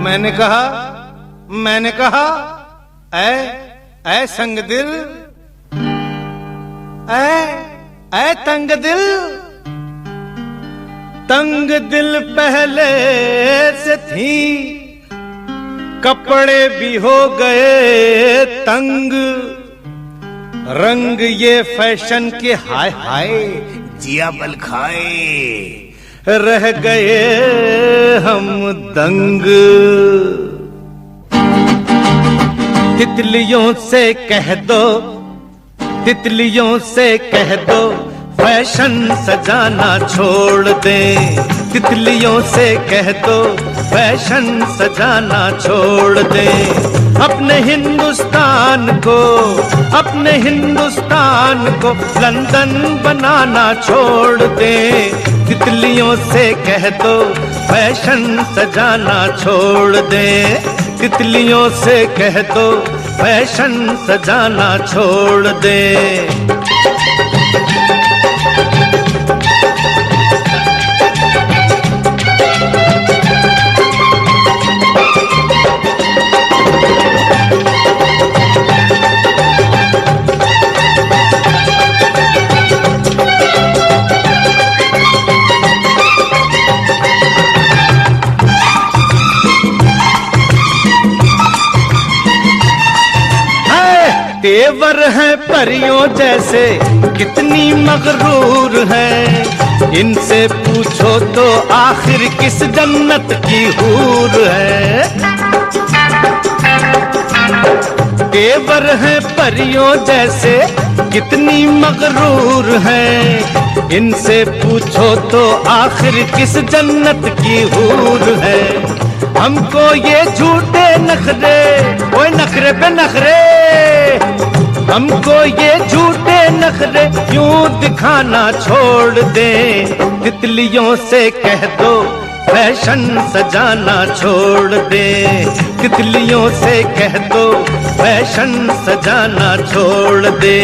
मैंने कहा ऐ संग दिल, ऐ तंग दिल, तंग दिल पहले से थी, कपड़े भी हो गए तंग, रंग ये फैशन के हाय हाय जिया बल खाए, रह गए हम दंग। तितलियों से कह दो, तितलियों से कह दो, फैशन सजाना छोड़ दे। तितलियों से कह दो, फैशन सजाना छोड़ दे। अपने हिंदुस्तान को, अपने हिंदुस्तान को लंदन बनाना छोड़ दे। तितलियों से कह दो, फैशन सजाना छोड़ दे। तितलियों से कह दो, फैशन सजाना छोड़ दे। तेवर है परियों जैसे, कितनी मगरूर है। इनसे पूछो तो आखिर किस जन्नत की हूर है। तेवर है परियों जैसे, कितनी मगरूर है। इनसे पूछो तो आखिर किस जन्नत की हूर है। हमको ये झूठे नखरे, ओए नखरे पे नखरे, हमको ये झूठे नखरे यूं दिखाना छोड़ दे। तितलियों से कह दो, फैशन सजाना छोड़ दे। तितलियों से कह दो, फैशन सजाना छोड़ दे।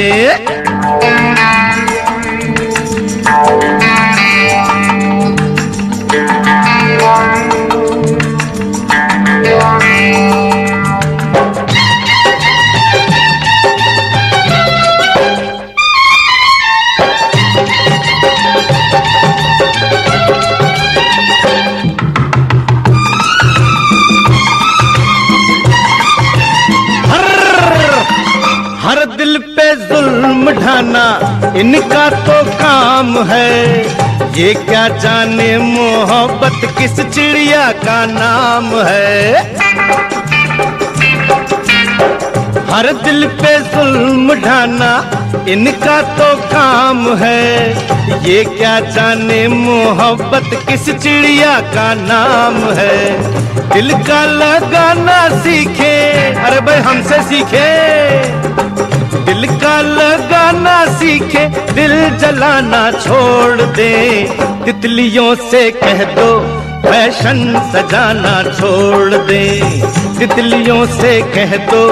हर दिल पे जुल्म ढाना इनका तो काम है। ये क्या जाने मोहब्बत किस चिड़िया का नाम है। हर दिल पे जुल्म ढाना इनका तो काम है। ये क्या जाने मोहब्बत किस चिड़िया का नाम है। दिल का लगाना सीखे, अरे भाई हमसे सीखे। दिल का लगाना सीखे, दिल जलाना छोड़ दे। तितलियों से कह दो, फैशन सजाना छोड़ दे। तितलियों से कह दो,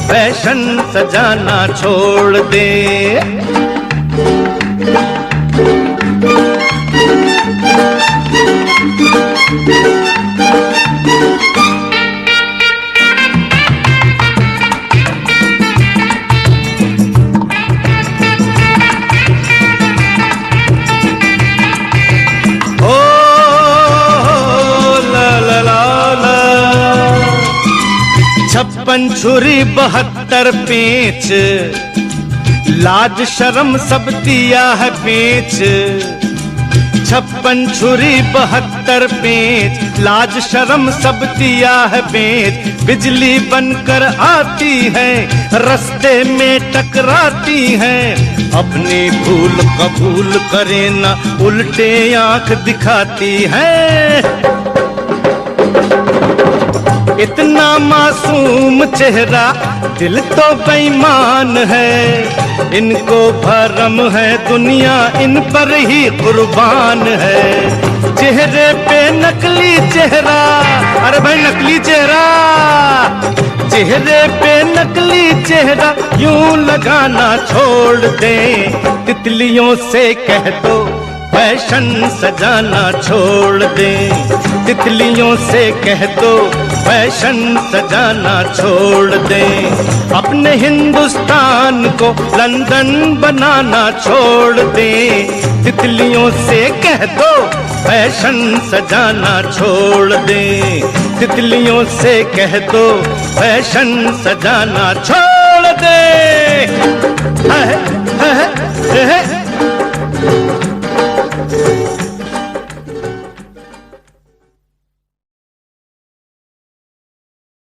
फैशन सजाना छोड़ दे। छप्पन छुरी 72 पेंच, लाज शर्म सब दिया है पेंच। 56 छुरी 72 पेंच, लाज शर्म सब दिया है पेंच। बिजली बनकर आती है, रास्ते में टकराती है। अपनी भूल कबूल करे ना, उल्टे आंख दिखाती है। इतना मासूम चेहरा, दिल तो बेईमान है। इनको भरम है दुनिया, इन पर ही कुर्बान है। चेहरे पे नकली चेहरा, अरे भाई नकली चेहरा। चेहरे पे नकली चेहरा यूं लगाना छोड़ दे। तितलियों से कह दो, फैशन सजाना छोड़ दे। तितलियों से कह दो फैशन सजाना छोड़ दें, अपने हिंदुस्तान को लंदन बनाना छोड़ दें। तितलियों से कह दो फैशन सजाना छोड़ दें, तितलियों से कह दो फैशन सजाना छोड़ दें।